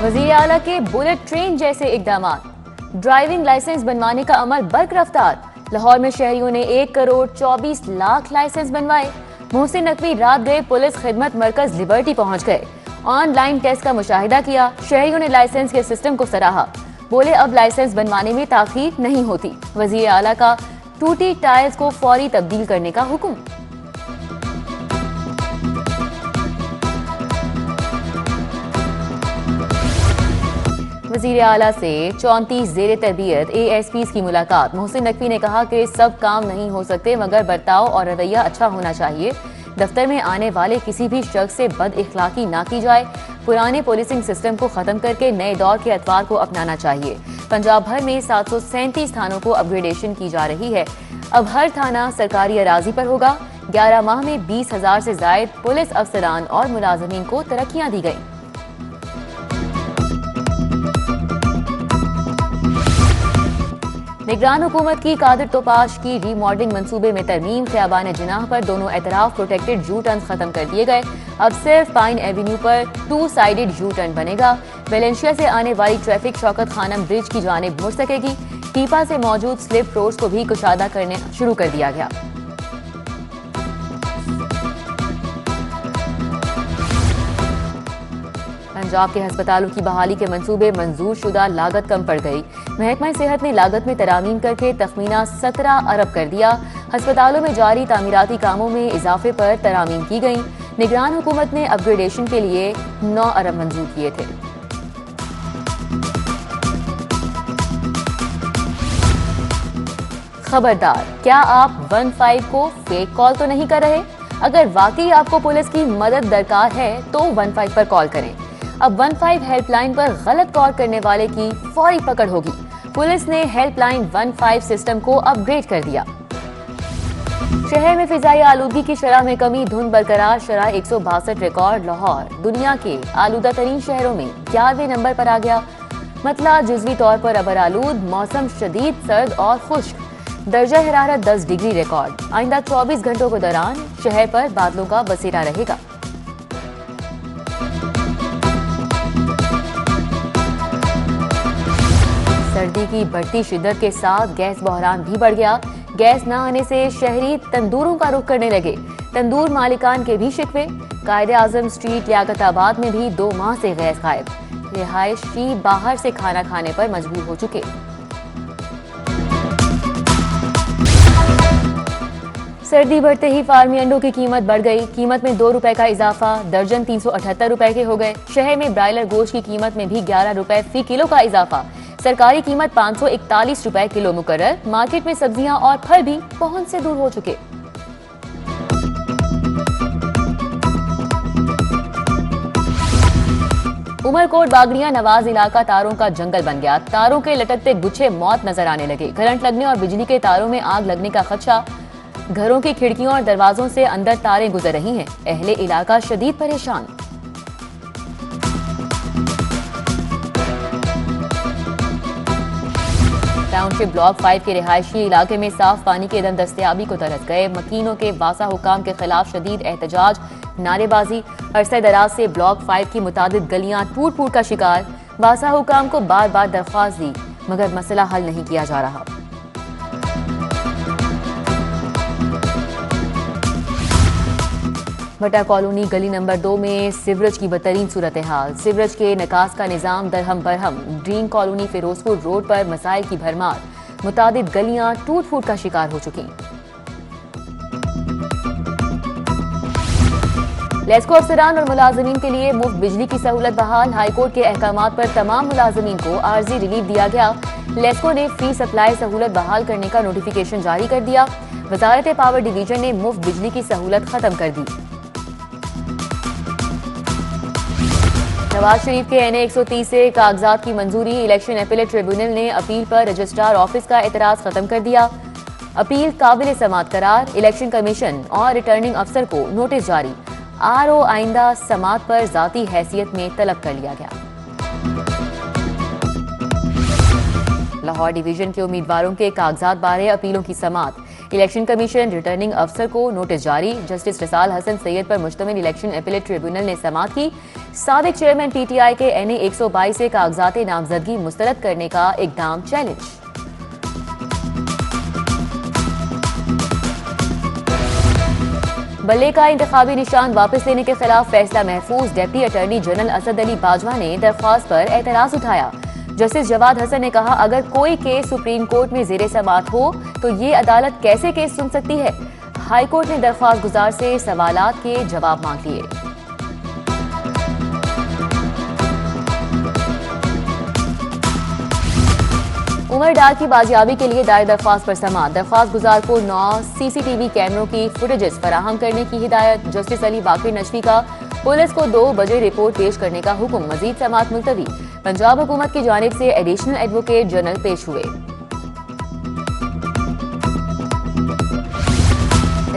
वजीर आला के बुलेट ट्रेन जैसे इकदाम, ड्राइविंग लाइसेंस बनवाने का अमल बर्क रफ्तार। लाहौर में शहरियों ने 1 करोड़ 24 लाख लाइसेंस बनवाए। मोहसिन नकवी रात गए पुलिस खिदमत मरकज लिबर्टी पहुंच गए, ऑनलाइन टेस्ट का मुशाहिदा किया। शहरियों ने लाइसेंस के सिस्टम को सराहा, बोले अब लाइसेंस बनवाने में ताखीर नहीं होती। वजीर आला का टूटी टायर्स को फौरी तब्दील करने का हुक्म। वजीर आला से 34 जेर तरबियत ASPs की मुलाकात। मोहसिन नकवी ने कहा कि सब काम नहीं हो सकते मगर बर्ताव और रवैया अच्छा होना चाहिए। दफ्तर में आने वाले किसी भी शख्स से बद इखलाकी ना की जाए। पुराने पुलिसिंग सिस्टम को खत्म करके नए दौर के अतवार को अपनाना चाहिए। पंजाब भर में 737 थानों को अपग्रेडेशन की जा रही है। अब हर थाना सरकारी अराजी पर होगा। 11 माह में 20,000 से जायद पुलिस अफसरान और मुलाजमीन को तरक्कियां दी गई। निगरान हुकूमत की कादिर तोपाश की रीमॉडलिंग मंसूबे में तरमीम। खियाबान जिनाह पर दोनों एतराफ प्रोटेक्टेड यू टर्न खत्म कर दिए गए। अब सिर्फ पाइन एवेन्यू पर 2 साइडेड यू टर्न बनेगा। वेलेंशिया से आने वाली ट्रैफिक शौकत खानम ब्रिज की जानिब मुड़ सकेगी। टीपा से मौजूद स्लिप रोड्स को भी कुशादा करने शुरू कर दिया गया। पंजाब के अस्पतालों की बहाली के मंसूबे मंजूर शुदा, लागत कम पड़ गई। महकमा सेहत ने लागत में तरामीम करके तखमीना 17 अरब कर दिया। अस्पतालों में जारी तामीराती कामों में इजाफे पर तरामीम की गई। निगरान हुकूमत ने अपग्रेडेशन के लिए 9 अरब मंजूर किए थे। खबरदार, क्या आप 15 को फेक कॉल तो नहीं कर रहे? अगर वाकई आपको पुलिस की मदद दरकार है तो 15 पर कॉल करें। अब 15 हेल्पलाइन पर गलत कॉल करने वाले की फौरी पकड़ होगी। पुलिस ने हेल्पलाइन 15 सिस्टम को अपग्रेड कर दिया। शहर में फिजाई आलूदगी की शरह में कमी, धुंध बरकरार, शरह 162 रिकॉर्ड। लाहौर दुनिया के आलूदा तरीन शहरों में 11वें नंबर पर आ गया। मतला जुजवी तौर पर अबर आलूद, मौसम शदीद सर्द और खुश्क। दर्जा हरारत 10 डिग्री रिकॉर्ड। आइंदा 24 घंटों के दौरान शहर पर बादलों का बसेरा रहेगा। सर्दी की बढ़ती शिद्दत के साथ गैस बहरान भी बढ़ गया। गैस न आने से शहरी तंदूरों का रुख करने लगे। तंदूर मालिकान के भी शिकवे। कायदे आजम स्ट्रीट लियाकताबाद में भी 2 माह से गैस गायब। रिहायशी बाहर से खाना खाने पर मजबूर हो चुके। सर्दी बढ़ते ही फार्मी अंडों की कीमत बढ़ गई। कीमत में 2 रुपए का इजाफा, दर्जन 378 रुपए के हो गए। शहर में ब्रायलर गोश्त की कीमत में भी 11 रुपए फी किलो का इजाफा। सरकारी कीमत 541 रुपए किलो मुकर्रर। मार्केट में सब्जियां और फल भी पहुंच से दूर हो चुके। उमरकोट बागड़ियां नवाज इलाका तारों का जंगल बन गया। तारों के लटकते गुच्छे मौत नजर आने लगे। करंट लगने और बिजली के तारों में आग लगने का खदशा। घरों की खिड़कियों और दरवाजों से अंदर तारें गुजर रही हैं। अहले इलाका शदीद परेशान। टाउनशिप ब्लॉक 5 के रिहायशी इलाके में साफ पानी के दम दस्तयाबी को तरस गए। मकीनों के वासा हुकाम के खिलाफ शदीद एहतजाज, नारेबाजी। अरसे दराज से ब्लॉक 5 की मुतादिद गलियां टूट फूट का शिकार। वासा हुकाम को बार बार दरख्वास्त दी मगर मसला हल नहीं किया जा रहा। भट्टा कॉलोनी गली नंबर 2 में सिवरेज की बदतरीन सूरत हाल। सिवरेज के निकास का निजाम दरहम बरहम। ड्रीन कॉलोनी फिरोजपुर रोड पर मसाइल की भरमार। मुतादिद गलियां टूट फूट का शिकार हो चुकी। लेस्को अफसरान और मुलाजमीन के लिए मुफ्त बिजली की सहूलत बहाल। हाईकोर्ट के अहकामात पर तमाम मुलाजमीन को आर्जी रिलीफ दिया गया। लेस्को ने फ्री सप्लाई सहूलत बहाल करने का नोटिफिकेशन जारी कर दिया। वजारत पावर डिवीजन ने मुफ्त बिजली की सहूलत खत्म कर दी। नवाज शरीफ के NA 130 से कागजात की मंजूरी। इलेक्शन अपीलेट ट्रिब्यूनल ने अपील पर रजिस्ट्रार ऑफिस का एतराज खत्म कर दिया। अपील काबिल समात करार। इलेक्शन कमीशन और रिटर्निंग अफसर को नोटिस जारी। RO आइंदा समात पर जाती हैसियत में तलब कर लिया गया। लाहौर डिवीजन के उम्मीदवारों के कागजात बारे अपीलों की समात। इलेक्शन कमीशन रिटर्निंग अफसर को नोटिस जारी। जस्टिस रिसाल हसन सैयद पर मुश्तमिल इलेक्शन अपीलेट ट्रिब्यूनल ने समाअत की। साबिक चेयरमैन पीटीआई के NA 122 से कागजात नामजदगी मुस्तरद करने का इकदाम चैलेंज। बल्ले का इंतखाबी निशान वापस लेने के खिलाफ फैसला महफूज। Deputy attorney general Asad Ali Bajwa ने दरख्वास्त पर एतराज उठाया। जस्टिस जवाद हसन ने कहा, अगर कोई केस सुप्रीम कोर्ट में ज़ेरे समाअत हो तो ये अदालत कैसे केस सुन सकती है। हाई कोर्ट ने दरख्वास्त गुजार से सवालात के जवाब मांग लिए। उमर डार की बाजियाबी के लिए दायर दरख्वास्त पर समाअत। दरख्वास्त गुजार को 9 CCTV कैमरों की फुटेजेस फराहम करने की हिदायत। जस्टिस अली बाकिर नशवी का पुलिस को 2 बजे रिपोर्ट पेश करने का हुक्म। मजीद समाअत मुलतवी। पंजाब हुकूमत की जानिब से एडिशनल एडवोकेट जनरल पेश हुए।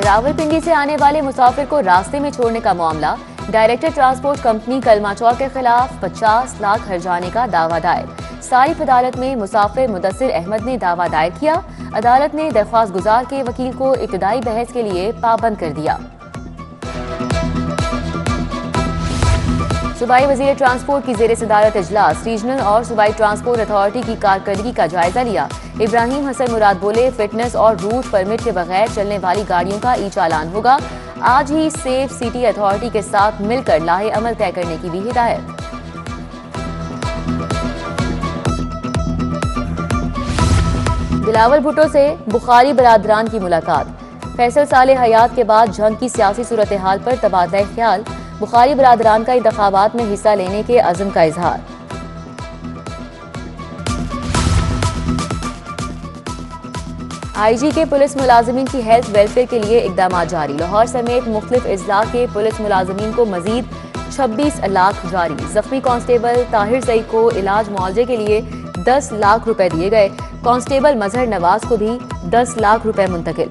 रावलपिंडी से आने वाले मुसाफिर को रास्ते में छोड़ने का मामला। डायरेक्टर ट्रांसपोर्ट कंपनी कलमाचौर के खिलाफ 50 लाख हर्जाने का दावा दायर। सारिफ अदालत में मुसाफिर मुदस्सिर अहमद ने दावा दायर किया। अदालत ने दरख्वास्त गुजार के वकील को इब्तिदाई बहस के लिए पाबंद कर दिया। सूबाई वजीर ट्रांसपोर्ट की जेर सदारत इजलास। रीजनल और सूबाई ट्रांसपोर्ट अथॉरिटी की कारकर्दगी का जायजा लिया। इब्राहिम हसन मुराद बोले, फिटनेस और रूट परमिट के बगैर चलने वाली गाड़ियों का ई चालान होगा। आज ही सेफ सिटी अथॉरिटी के साथ मिलकर लाहे अमल तय करने की भी हिदायत। बिलावल भुट्टो से बुखारी बरादरान की मुलाकात। फैसल साले हयात के बाद जंग की सियासी सूरत हाल पर तबादला ख्याल। बुखारी बरादरान का इंतखाबात में हिस्सा लेने के अज़्म का इजहार। IG के पुलिस मुलाजमीन की हेल्थ वेलफेयर के लिए इकदाम जारी। लाहौर समेत मुख्तलिफ अजला के पुलिस मुलाजमीन को मजीद 26 लाख जारी। जख्मी कांस्टेबल ताहिर सईद को इलाज मुआवजे के लिए 10 लाख रुपए दिए गए। कांस्टेबल मजहर नवाज को भी 10 लाख रुपए मुंतकिल।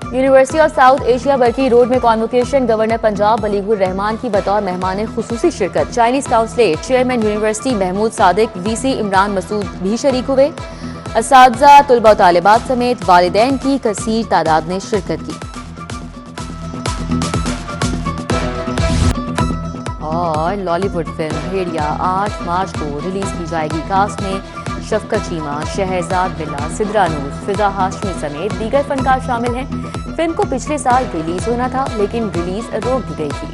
University of South Asia Barki road में कॉन्वोकेशन। गवर्नर पंजाब वलीहुर रहमान की बतौर मेहमान खुसूसी शिरकत। Chinese consulate chairman university Mahmood Sadiq, VC Imran Masood भी शरीक हुए। असातिज़ा, तुलबा और तालिबात समेत वालिदैन की कसीर तादाद ने शिरकत की। और लॉलीवुड फिल्म भेड़िया 8 मार्च को रिलीज की जाएगी। कास्ट में शफकत चीमा, शहजाद बिल्ला, सिद्रा नूर, फिजा हाशमी समेत दीगर फनकार शामिल हैं। फिल्म को पिछले साल रिलीज होना था, लेकिन रिलीज रोक दी गई थी।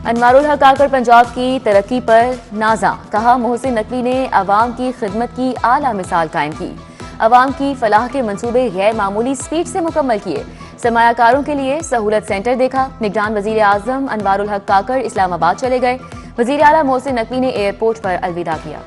अनवारुल हक काकड़ पंजाब की तरक्की पर नाजा। कहा, मोहसिन नकवी ने अवाम की खिदमत की आला मिसाल कायम की। अवाम की फलाह के मंसूबे गैर मामूली स्पीड से मुकम्मल किए। सरमायाकारों के लिए सहूलत सेंटर देखा। निगरान वजीर आजम अनवारुल हक काकड़ इस्लामाबाद चले गए। वजीर आला मोहसिन नकवी ने एयरपोर्ट पर अलविदा किया।